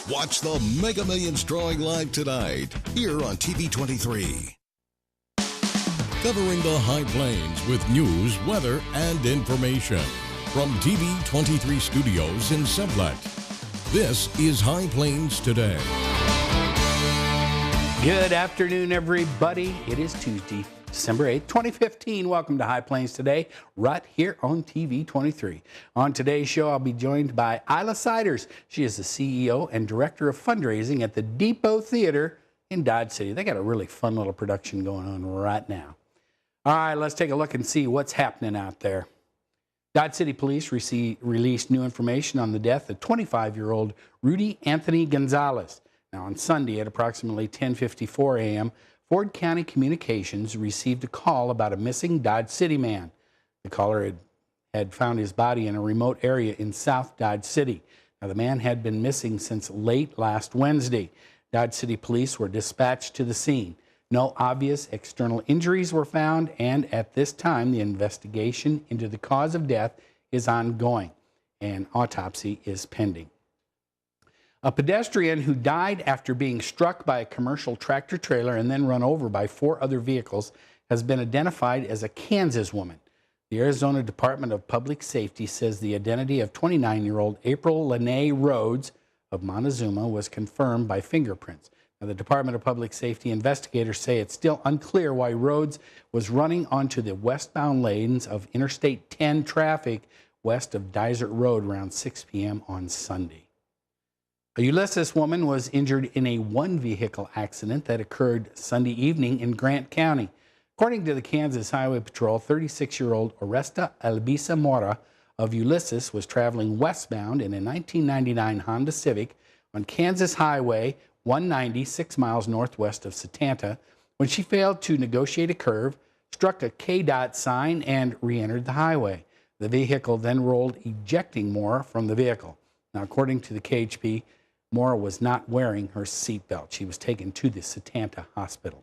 Watch the Mega Millions drawing live tonight here on TV23. Covering the High Plains with news, weather, and information. From TV23 Studios in Sublette, this is High Plains Today. Good afternoon, everybody. It is Tuesday, December 8th, 2015. Welcome to High Plains Today, right here on TV23. On today's show, I'll be joined by Ila Siders. She is the CEO and Director of Fundraising at the Depot Theater in Dodge City. They got a really fun little production going on right now. All right, let's take a look and see what's happening out there. Dodge City Police released new information on the death of 25-year-old Rudy Anthony Gonzalez. Now, on Sunday at approximately 10:54 a.m., Ford County Communications received a call about a missing Dodge City man. The caller had found his body in a remote area in South Dodge City. Now, the man had been missing since late last Wednesday. Dodge City Police were dispatched to the scene. No obvious external injuries were found, and at this time, the investigation into the cause of death is ongoing. An autopsy is pending. A pedestrian who died after being struck by a commercial tractor trailer and then run over by 4 other vehicles has been identified as a Kansas woman. The Arizona Department of Public Safety says the identity of 29-year-old April Lene Rhodes of Montezuma was confirmed by fingerprints. Now, the Department of Public Safety investigators say it's still unclear why Rhodes was running onto the westbound lanes of Interstate 10 traffic west of Dysart Road around 6 p.m. on Sunday. A Ulysses woman was injured in a one-vehicle accident that occurred Sunday evening in Grant County. According to the Kansas Highway Patrol, 36-year-old Oresta Albisa Mora of Ulysses was traveling westbound in a 1999 Honda Civic on Kansas Highway 190, 6 miles northwest of Satanta, when she failed to negotiate a curve, struck a KDOT sign, and re-entered the highway. The vehicle then rolled, ejecting Mora from the vehicle. Now, according to the KHP, Mora was not wearing her seatbelt. She was taken to the Satanta Hospital.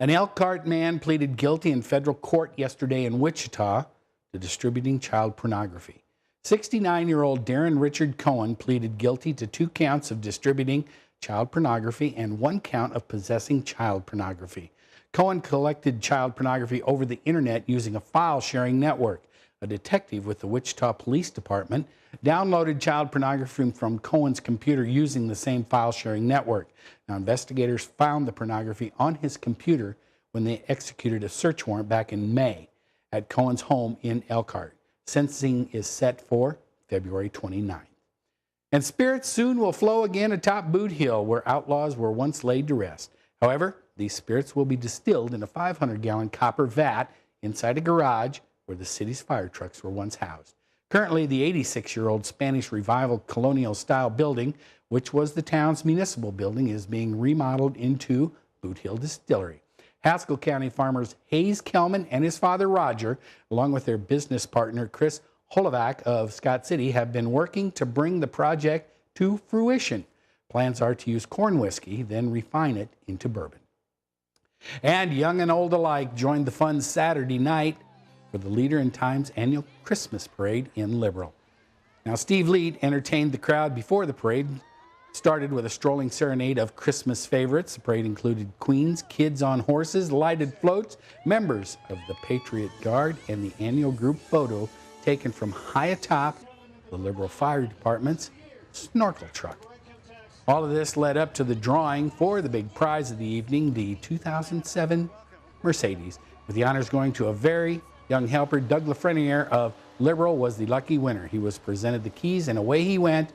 An Elkhart man pleaded guilty in federal court yesterday in Wichita to distributing child pornography. 69-year-old Darren Richard Cohen pleaded guilty to 2 counts of distributing child pornography and 1 count of possessing child pornography. Cohen collected child pornography over the internet using a file-sharing network. A detective with the Wichita Police Department downloaded child pornography from Cohen's computer using the same file-sharing network. Now, investigators found the pornography on his computer when they executed a search warrant back in May at Cohen's home in Elkhart. Sentencing is set for February 29th. And spirits soon will flow again atop Boot Hill, where outlaws were once laid to rest. However, these spirits will be distilled in a 500-gallon copper vat inside a garage where the city's fire trucks were once housed. Currently, the 86-year-old Spanish Revival colonial-style building, which was the town's municipal building, is being remodeled into Boot Hill Distillery. Haskell County farmers Hayes Kelman and his father Roger, along with their business partner Chris Holovac of Scott City, have been working to bring the project to fruition. Plans are to use corn whiskey, then refine it into bourbon. And young and old alike joined the fun Saturday night for the Leader in Time's annual Christmas parade in Liberal. Now, Steve Lead entertained the crowd before the parade started with a strolling serenade of Christmas favorites. The parade included queens, kids on horses, lighted floats, members of the Patriot Guard, and the annual group photo taken from high atop the Liberal Fire Department's snorkel truck. All of this led up to the drawing for the big prize of the evening, the 2007 Mercedes, with the honors going to a very young helper. Doug Lafreniere of Liberal was the lucky winner. He was presented the keys, and away he went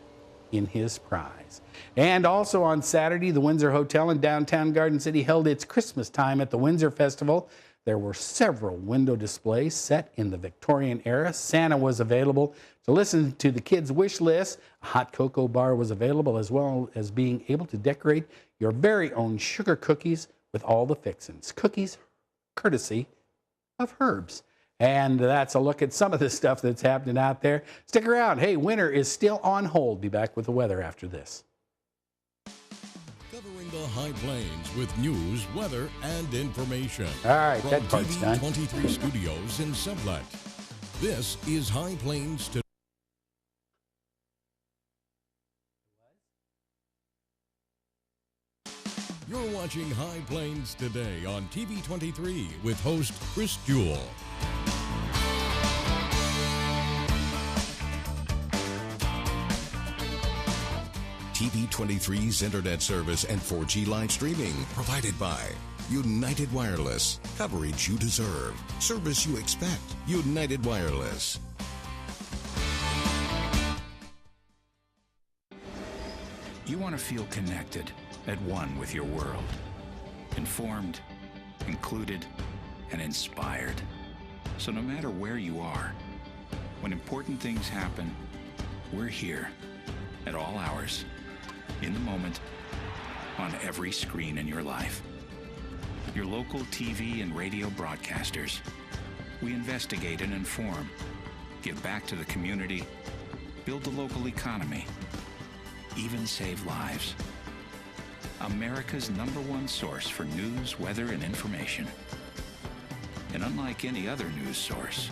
in his prize. And also on Saturday, the Windsor Hotel in downtown Garden City held its Christmas time at the Windsor Festival. There were several window displays set in the Victorian era. Santa was available to listen to the kids' wish list. A hot cocoa bar was available, as well as being able to decorate your very own sugar cookies with all the fixins. Cookies courtesy of Herbs. And that's a look at some of the stuff that's happening out there. Stick around. Hey, winter is still on hold. Be back with the weather after this. Covering the High Plains with news, weather, and information. All right, from that part's done. TV23 Studios in Sublette. This is High Plains Today. You're watching High Plains Today on TV23 with host Chris Jewell. TV23's internet service and 4G live streaming provided by United Wireless. Coverage you deserve. Service you expect. United Wireless. You want to feel connected, at one with your world. Informed, included, and inspired. So no matter where you are, when important things happen, we're here at all hours, in the moment, on every screen in your life. Your local TV and radio broadcasters. We investigate and inform, give back to the community, build the local economy, even save lives. America's #1 source for news, weather, and information. And unlike any other news source,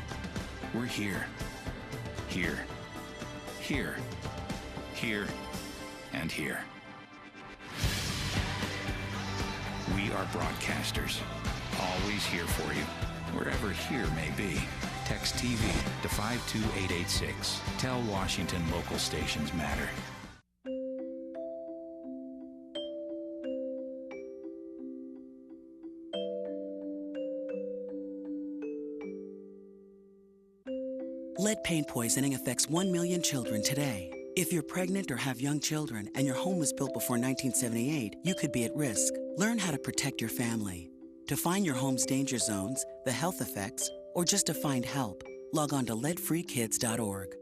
we're here, here, here, here, and here. We are broadcasters, always here for you, wherever here may be. Text TV to 52886. Tell Washington local stations matter. Lead paint poisoning affects 1 million children today. If you're pregnant or have young children and your home was built before 1978, you could be at risk. Learn how to protect your family. To find your home's danger zones, the health effects, or just to find help, log on to leadfreekids.org.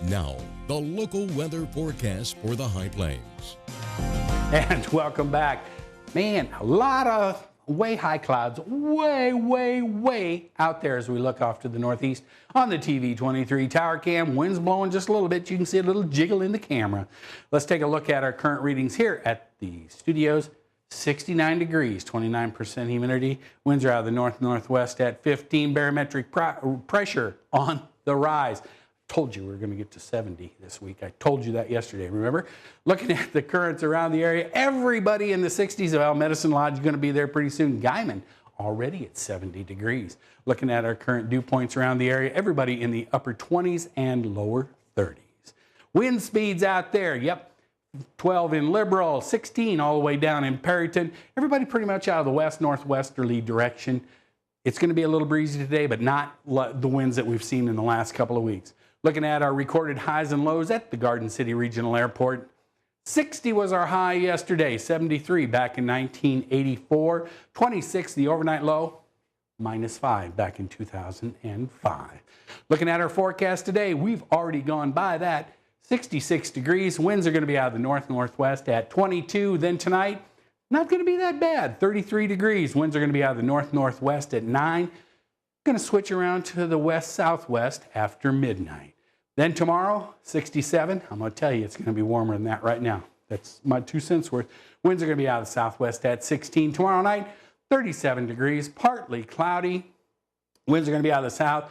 Now, the local weather forecast for the High Plains. And welcome back. Man, a lot of way high clouds, way out there as we look off to the northeast on the TV23 tower cam. Wind's blowing just a little bit. You can see a little jiggle in the camera. Let's take a look at our current readings here at the studios. 69 degrees, 29% humidity. Winds are out of the north-northwest at 15. Barometric pressure on the rise. Told you we were going to get to 70 this week. I told you that yesterday, remember? Looking at the currents around the area, everybody in the 60s. Well, Medicine Lodge is going to be there pretty soon. Guyman already at 70 degrees. Looking at our current dew points around the area, everybody in the upper 20s and lower 30s. Wind speeds out there, yep, 12 in Liberal, 16 all the way down in Perryton. Everybody pretty much out of the west-northwesterly direction. It's going to be a little breezy today, but not the winds that we've seen in the last couple of weeks. Looking at our recorded highs and lows at the Garden City Regional Airport. 60 was our high yesterday, 73 back in 1984, 26 the overnight low, -5 back in 2005. Looking at our forecast today, we've already gone by that. 66 degrees, winds are going to be out of the north-northwest at 22. Then tonight, not going to be that bad, 33 degrees, winds are going to be out of the north-northwest at 9. Going to switch around to the west-southwest after midnight. Then tomorrow, 67. I'm going to tell you, it's going to be warmer than that right now. That's my 2 cents worth. Winds are going to be out of the southwest at 16. Tomorrow night, 37 degrees, partly cloudy. Winds are going to be out of the south,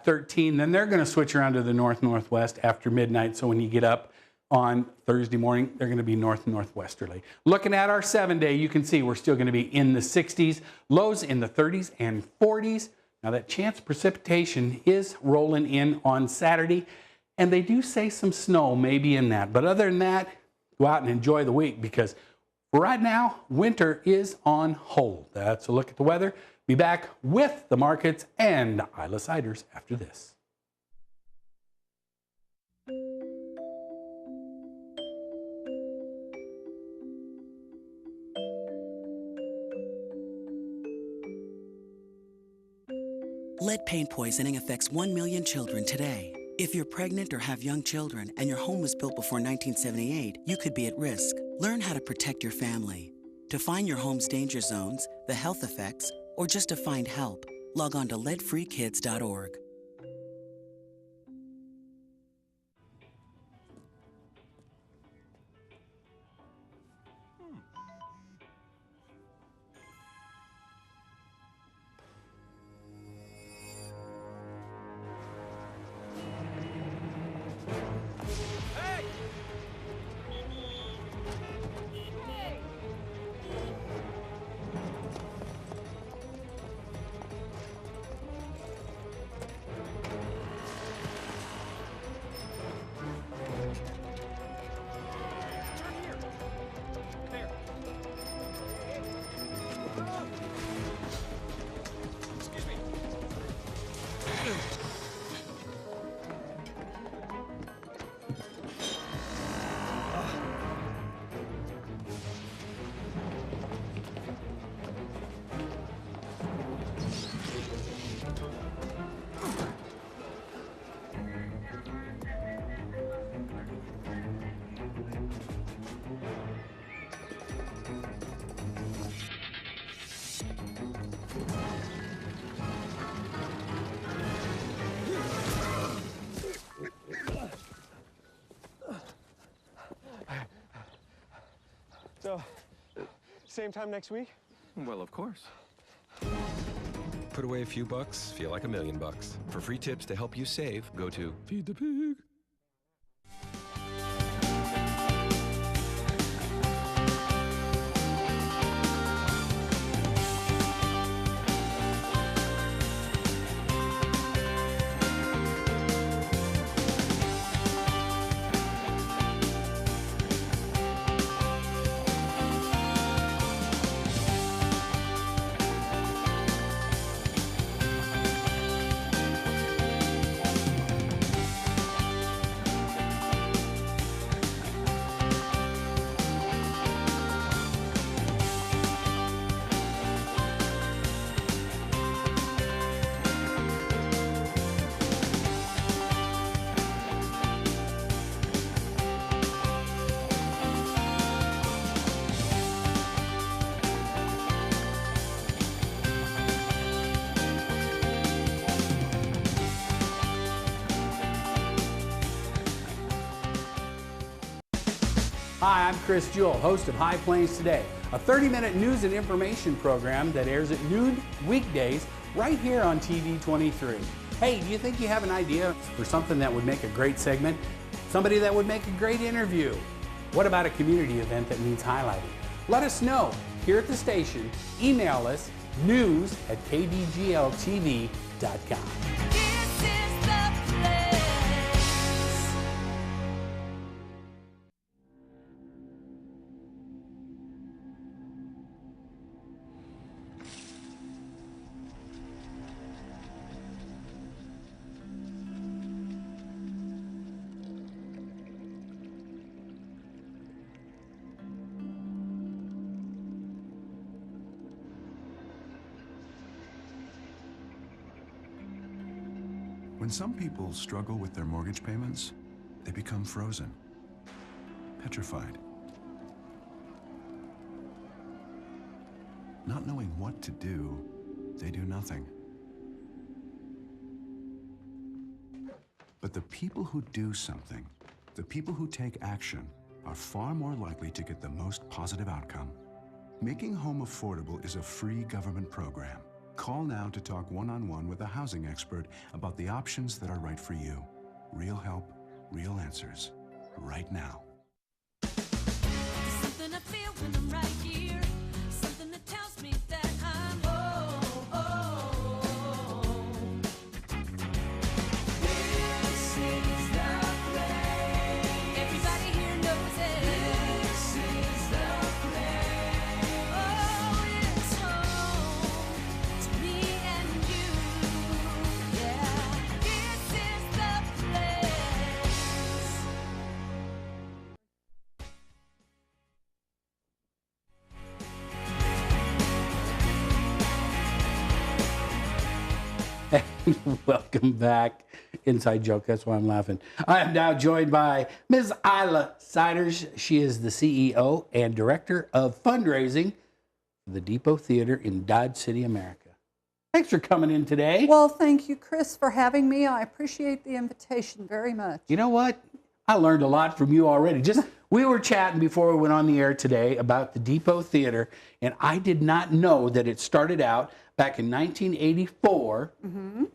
13. Then they're going to switch around to the north-northwest after midnight. So when you get up on Thursday morning, they're going to be north-northwesterly. Looking at our 7-day, you can see we're still going to be in the 60s, lows in the 30s and 40s. Now that chance precipitation is rolling in on Saturday, and they do say some snow may be in that. But other than that, go out and enjoy the week because for right now, winter is on hold. That's a look at the weather. Be back with the markets and Ila Siders after this. Lead paint poisoning affects 1 million children today. If you're pregnant or have young children and your home was built before 1978, you could be at risk. Learn how to protect your family. To find your home's danger zones, the health effects, or just to find help, log on to leadfreekids.org. So, same time next week? Well, of course. Put away a few bucks, feel like $1 million. For free tips to help you save, go to Feed the Pig. Hi, I'm Chris Jewell, host of High Plains Today, a 30-minute news and information program that airs at noon weekdays right here on TV23. Hey, do you think you have an idea for something that would make a great segment? Somebody that would make a great interview? What about a community event that needs highlighting? Let us know here at the station. Email us news@kdgltv.com. When some people struggle with their mortgage payments, they become frozen, petrified. Not knowing what to do, they do nothing. But the people who do something, the people who take action, are far more likely to get the most positive outcome. Making home affordable is a free government program. Call now to talk one-on-one with a housing expert about the options that are right for you. Real help, real answers, right now. Something I feel when I'm right here. Something that tells me that I'm This is the place. Everybody here knows it. This is the place. Oh, it's home to me and you. Yeah, this is the place. Welcome back. Inside joke, that's why I'm laughing. I am now joined by Ms. Ila Siders. She is the CEO and Director of Fundraising for the Depot Theater in Dodge City, America. Thanks for coming in today. Well, thank you, Chris, for having me. I appreciate the invitation very much. You know what? I learned a lot from you already. We were chatting before we went on the air today about the Depot Theater, and I did not know that it started out back in 1984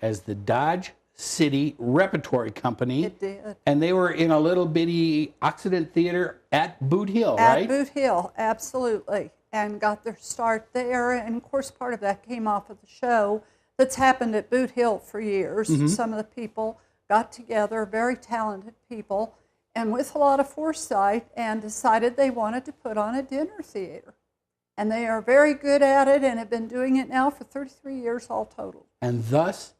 as the Dodge City Repertory Company. It did. And they were in a little bitty Occident Theater at Boot Hill, right? At Boot Hill, absolutely. And got their start there. And of course, part of that came off of the show that's happened at Boot Hill for years. Some of the people got together, very talented people, and with a lot of foresight, and decided they wanted to put on a dinner theater. And they are very good at it and have been doing it now for 33 years all total. And thus,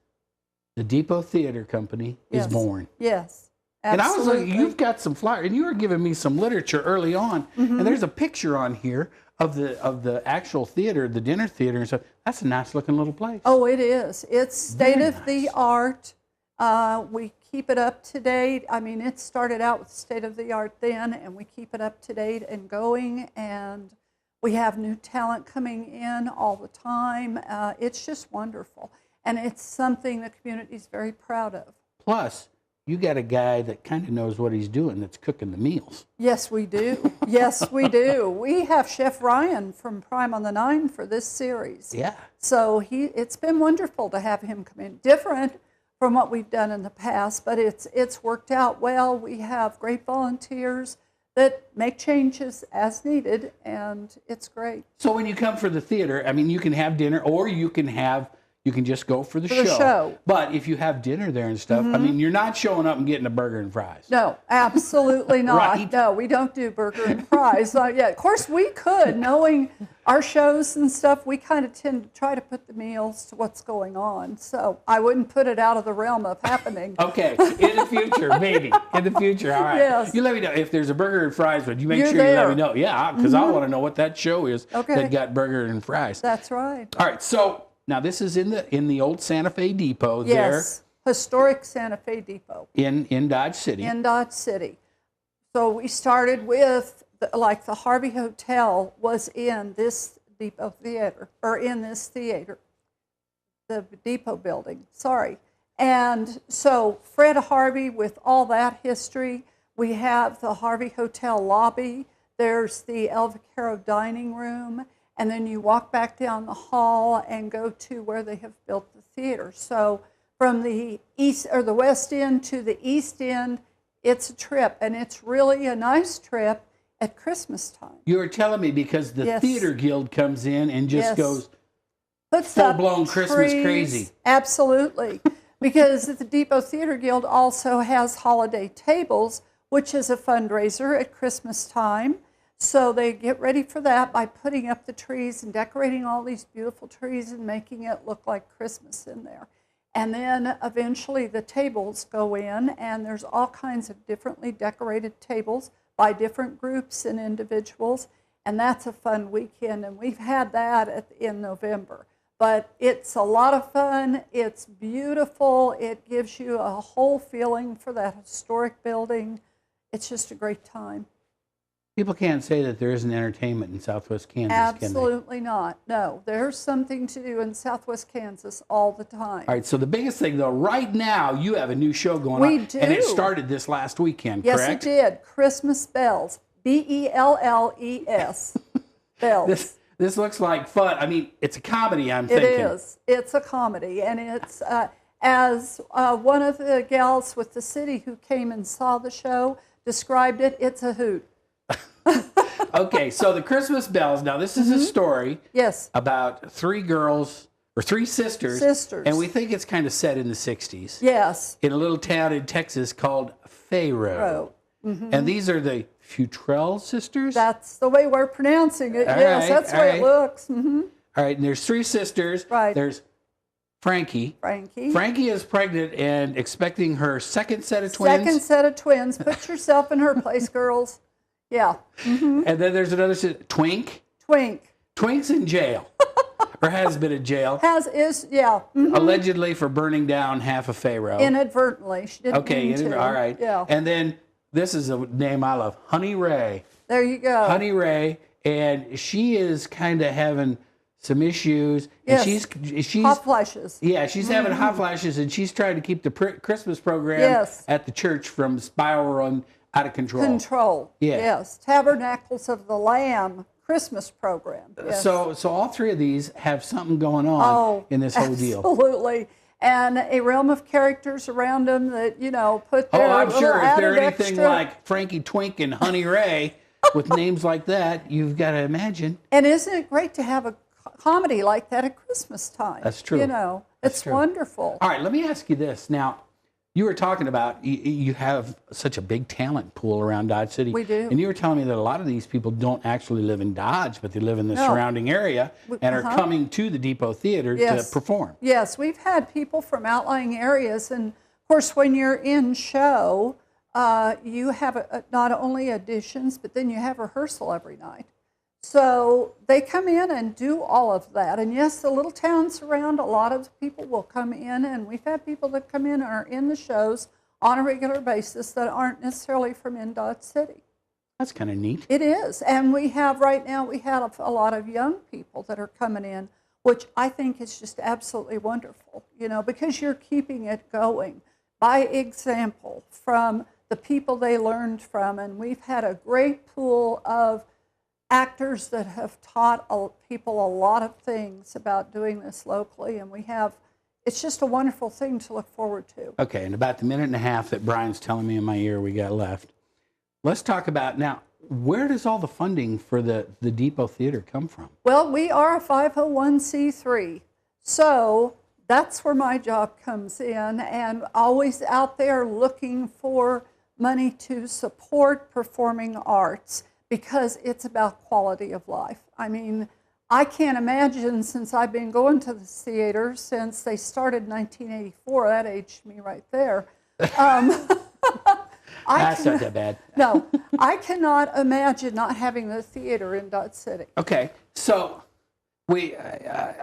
the Depot Theater Company is born. Yes, absolutely. And I was like, you've got some flyers, and you were giving me some literature early on, and there's a picture on here of the actual theater, the dinner theater and stuff. That's a nice looking little place. Oh, it is. It's state of the art. We keep it up to date. I mean, it started out with state of the art then, and we keep it up to date and going, and we have new talent coming in all the time. It's just wonderful. And it's something the community is very proud of. Plus, you got a guy that kind of knows what he's doing that's cooking the meals. Yes, we do. Yes, we do. We have Chef Ryan from Prime on the Nine for this series. Yeah. So it's been wonderful to have him come in. Different from what we've done in the past, but it's worked out well. We have great volunteers that make changes as needed, and it's great. So when you come for the theater, I mean, you can have dinner, or you can just go for the show. But if you have dinner there and stuff, I mean, you're not showing up and getting a burger and fries. No, absolutely not. Right? No, we don't do burger and fries. Yeah, of course we could, knowing our shows and stuff, we kind of tend to try to put the meals to what's going on. So I wouldn't put it out of the realm of happening. Okay, in the future, maybe. In the future, all right. Yes. You let me know if there's a burger and fries, but you make You're sure there. you let me know. Yeah, because I want to know what that show is Okay. that got burger and fries. That's right. All right, so now this is in the old Santa Fe Depot Yes, historic Santa Fe Depot. in Dodge City. In Dodge City. So we started with, the Harvey Hotel was in this Depot Theater, or in this theater, the Depot building, sorry. And so Fred Harvey, with all that history, we have the Harvey Hotel lobby, there's the El Vaquero dining room, and then you walk back down the hall and go to where they have built the theater. So from the east or the west end to the east end, it's a trip, and it's really a nice trip at Christmas time. You were telling me because the Yes. Theater Guild comes in and just Yes. goes Puts up full-blown Christmas trees. crazy. Absolutely. Because the Depot Theater Guild also has holiday tables, which is a fundraiser at Christmas time. So they get ready for that by putting up the trees and decorating all these beautiful trees and making it look like Christmas in there. And then eventually the tables go in, and there's all kinds of differently decorated tables by different groups and individuals, and that's a fun weekend, and we've had that in November. But it's a lot of fun, it's beautiful, it gives you a whole feeling for that historic building. It's just a great time. People can't say that there isn't entertainment in Southwest Kansas, Absolutely not. No, there's something to do in Southwest Kansas all the time. All right, so the biggest thing, though, right now, you have a new show going We on. do. And it started this last weekend, Yes, correct? it did. Christmas Bells. Belles. Bells. This looks like fun. I mean, it's a comedy, I'm It thinking. is. It's a comedy. And it's, as one of the gals with the city who came and saw the show described it, it's a hoot. Okay, so the Christmas Bells. Now, this is a story Yes. about three girls, or three sisters. Sisters. And we think it's kind of set in the 60s. Yes. In a little town in Texas called Fayro. And these are the Futrell sisters? That's the way we're pronouncing it. All Yes, right, that's the all way right. it looks. All right, and there's three sisters. Right. There's Frankie. Frankie. Frankie is pregnant and expecting her second set of twins. Second set of twins. Put yourself in her place, girls. Yeah. And then there's another sister, Twink. Twink. Twink's in jail. or has been in jail. Yeah. Mhm. Allegedly for burning down half of Pharaoh. Inadvertently. She didn't mean to. All right. Yeah. And then this is a name I love, Honey Ray. There you go. Honey Ray, and she is kind of having some issues. And Yes. she's Hot flashes. Yeah, she's having hot flashes, and she's trying to keep the Christmas program Yes. at the church from spiraling out of control. Yeah. Yes. Tabernacles of the Lamb Christmas program. Yes. So all three of these have something going on in this whole deal. Absolutely. And a realm of characters around them that, put their I'm little sure if they're added anything extra. like Frankie Twink and Honey Ray with names like that, you've got to imagine. And isn't it great to have a comedy like that at Christmas time? That's true. It's true. wonderful. All right, let me ask you this. Now, you were talking about you have such a big talent pool around Dodge City. We do. And you were telling me that a lot of these people don't actually live in Dodge, but they live in the surrounding area and are coming to the Depot Theater to perform. Yes, we've had people from outlying areas. And, of course, when you're in show, you have not only auditions, but then you have rehearsal every night. So they come in and do all of that. And yes, the little towns around, a lot of people will come in, and we've had people that come in and are in the shows on a regular basis that aren't necessarily from in Dodge City. That's kind of neat. It is. And we have right now, we have a lot of young people that are coming in, which I think is just absolutely wonderful, because you're keeping it going by example from the people they learned from. And we've had a great pool of actors that have taught people a lot of things about doing this locally, and it's just a wonderful thing to look forward to. Okay, and about the minute and a half that Brian's telling me in my ear we got left, let's talk about now, where does all the funding for the Depot Theater come from? Well, we are a 501c3, so that's where my job comes in, and always out there looking for money to support performing arts, because it's about quality of life. I mean, I can't imagine, since I've been going to the theater since they started in 1984, that aged me right there. That's not that bad. No, I cannot imagine not having the theater in Dodge City. Okay, so all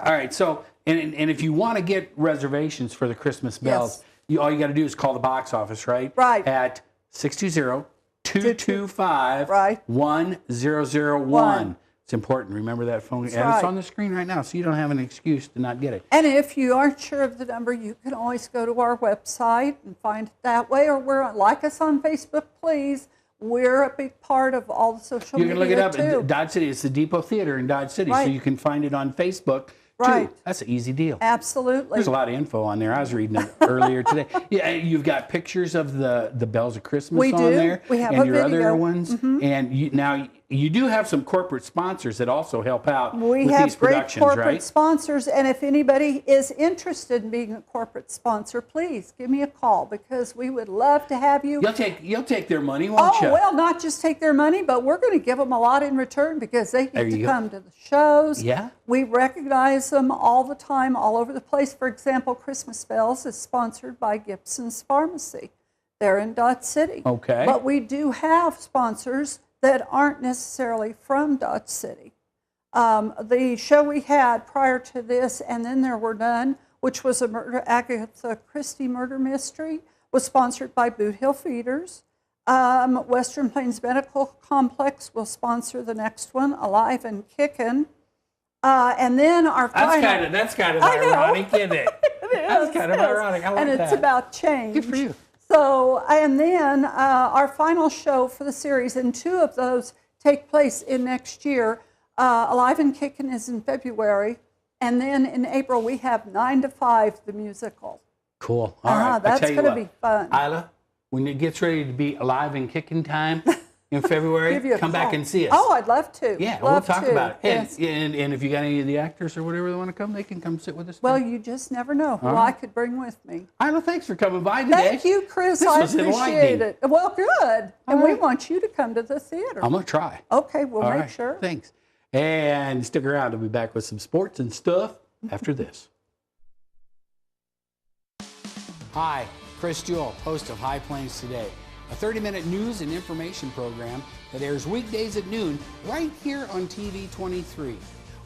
right, so, and if you want to get reservations for the Christmas bells, all you got to do is call the box office, right? Right. At 620-225-1001. It's important. Remember that phone. And it's on the screen right now, so you don't have an excuse to not get it. And if you aren't sure of the number, you can always go to our website and find it that way, or like us on Facebook, please. We're a big part of all the social media, you can look it up too. at Dodge City. It's the Depot Theater in Dodge City, so you can find it on Facebook, too. Right. That's an easy deal. Absolutely. There's a lot of info on there. I was reading it earlier today. Yeah, you've got pictures of the bells of Christmas on there. We have and a your video. other ones. And now you do have some corporate sponsors that also help out We with have these great productions, corporate right? sponsors, and if anybody is interested in being a corporate sponsor, please give me a call, because we would love to have you. You'll take their money, won't you? Oh, well, not just take their money, but we're going to give them a lot in return, because they get to come to the shows. Yeah. We recognize them all the time, all over the place. For example, Christmas Bells is sponsored by Gibson's Pharmacy. They're in Dodge City. Okay. But we do have sponsors that aren't necessarily from Dodge City. The show we had prior to this, and then there were none, which was a Agatha Christie murder mystery, was sponsored by Boot Hill Feeders. Western Plains Medical Complex will sponsor the next one, Alive and Kickin'. And then our final... That's kind of ironic, isn't it? That's kind of ironic. I like that. And it's about change. Good for you. So, and then our final show for the series, and two of those take place in next year. Alive and Kickin' is in February, and then in April we have 9 to 5, the musical. Cool. All right. That's going to be fun. Isla, when it gets ready to be Alive and Kicking time in February, come back and see us. Oh, I'd love to. Yeah, we'll talk about it. Yes. And if you got any of the actors or whatever that want to come, they can come sit with us. Well, you just never know who I could bring with me. Isla, thanks for coming by today. Thank you, Chris. I appreciate it. Well, good. And we want you to come to the theater. I'm going to try. Okay, we'll make sure. Thanks. And stick around. We'll be back with some sports and stuff after this. Hi, Chris Jewell, host of High Plains Today, a 30-minute news and information program that airs weekdays at noon right here on TV23.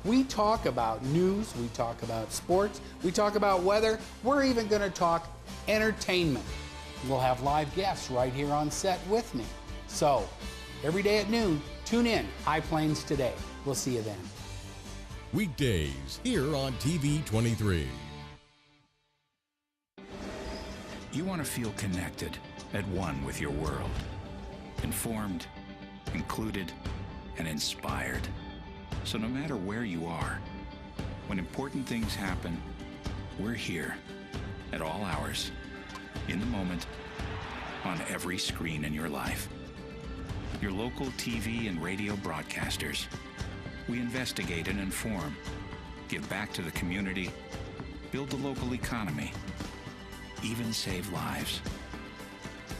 We talk about news, we talk about sports, we talk about weather, we're even going to talk entertainment. We'll have live guests right here on set with me. So, every day at noon, tune in, High Plains Today. We'll see you then. Weekdays here on TV23. You want to feel connected, at one with your world. Informed, included, and inspired. So no matter where you are, when important things happen, we're here at all hours, in the moment, on every screen in your life. Your local TV and radio broadcasters. We investigate and inform, give back to the community, build the local economy, even save lives.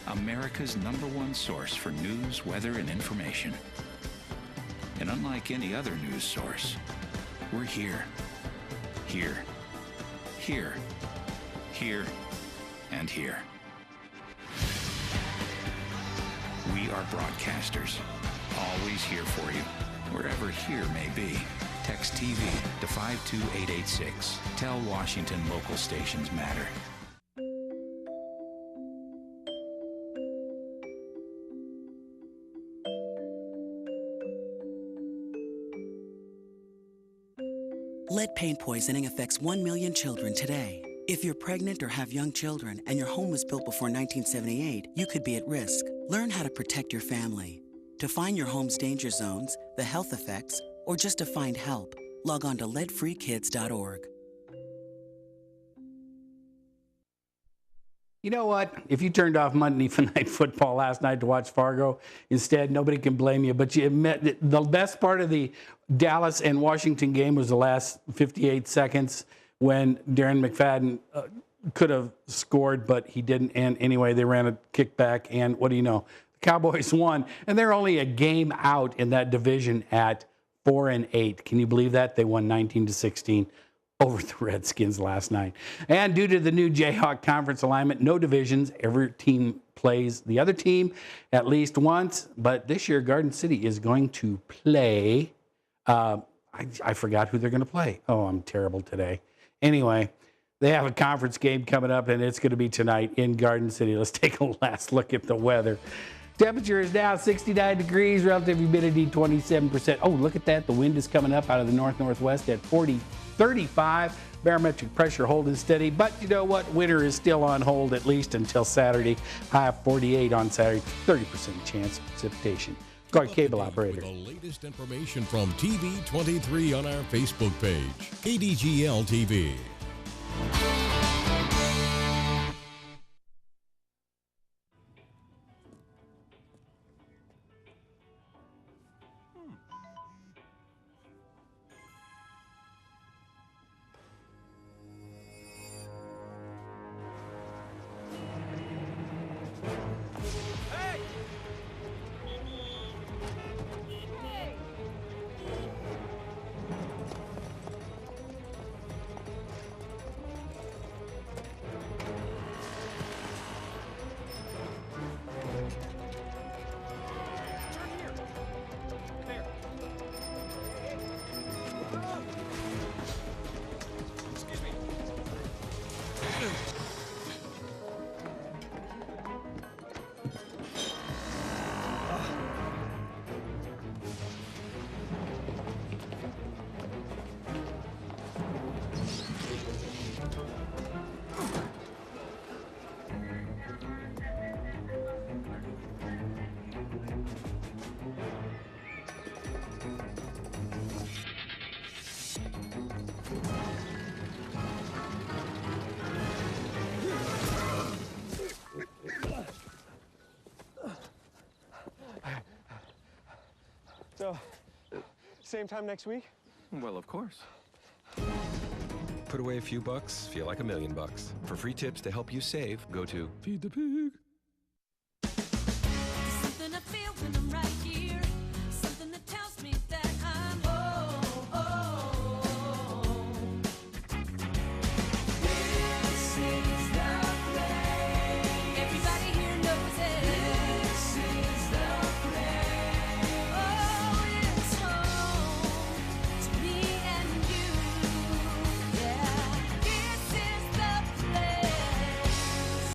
America's #1 source for news, weather, and information. And unlike any other news source, we're here, here, here, here, and here. We are broadcasters, always here for you, wherever here may be. Text TV to 52886. Tell Washington local stations matter. Lead paint poisoning affects 1 million children today. If you're pregnant or have young children and your home was built before 1978, you could be at risk. Learn how to protect your family. To find your home's danger zones, the health effects, or just to find help, log on to leadfreekids.org. You know what? If you turned off Monday Night Football last night to watch Fargo instead, nobody can blame you. But you admit the best part of the Dallas and Washington game was the last 58 seconds when Darren McFadden could have scored, but he didn't. And anyway, they ran a kickback, and what do you know? The Cowboys won, and they're only a game out in that division at 4-8. Can you believe that? They won 19-16. Over the Redskins last night. And due to the new Jayhawk conference alignment, no divisions. Every team plays the other team at least once. But this year, Garden City is going to play. I forgot who they're going to play. Oh, I'm terrible today. Anyway, they have a conference game coming up, and it's going to be tonight in Garden City. Let's take a last look at the weather. Temperature is now 69 degrees, relative humidity 27%. Oh, look at that. The wind is coming up out of the north-northwest at 35. Barometric pressure holding steady. But you know what? Winter is still on hold at least until Saturday. High of 48 on Saturday. 30% chance of precipitation. Go ahead, cable operator. The latest information from TV23 on our Facebook page. KDGL TV. So, same time next week? Well, of course. Put away a few bucks, feel like $1 million. For free tips to help you save, go to Feed the Pig. Something I feel when I'm right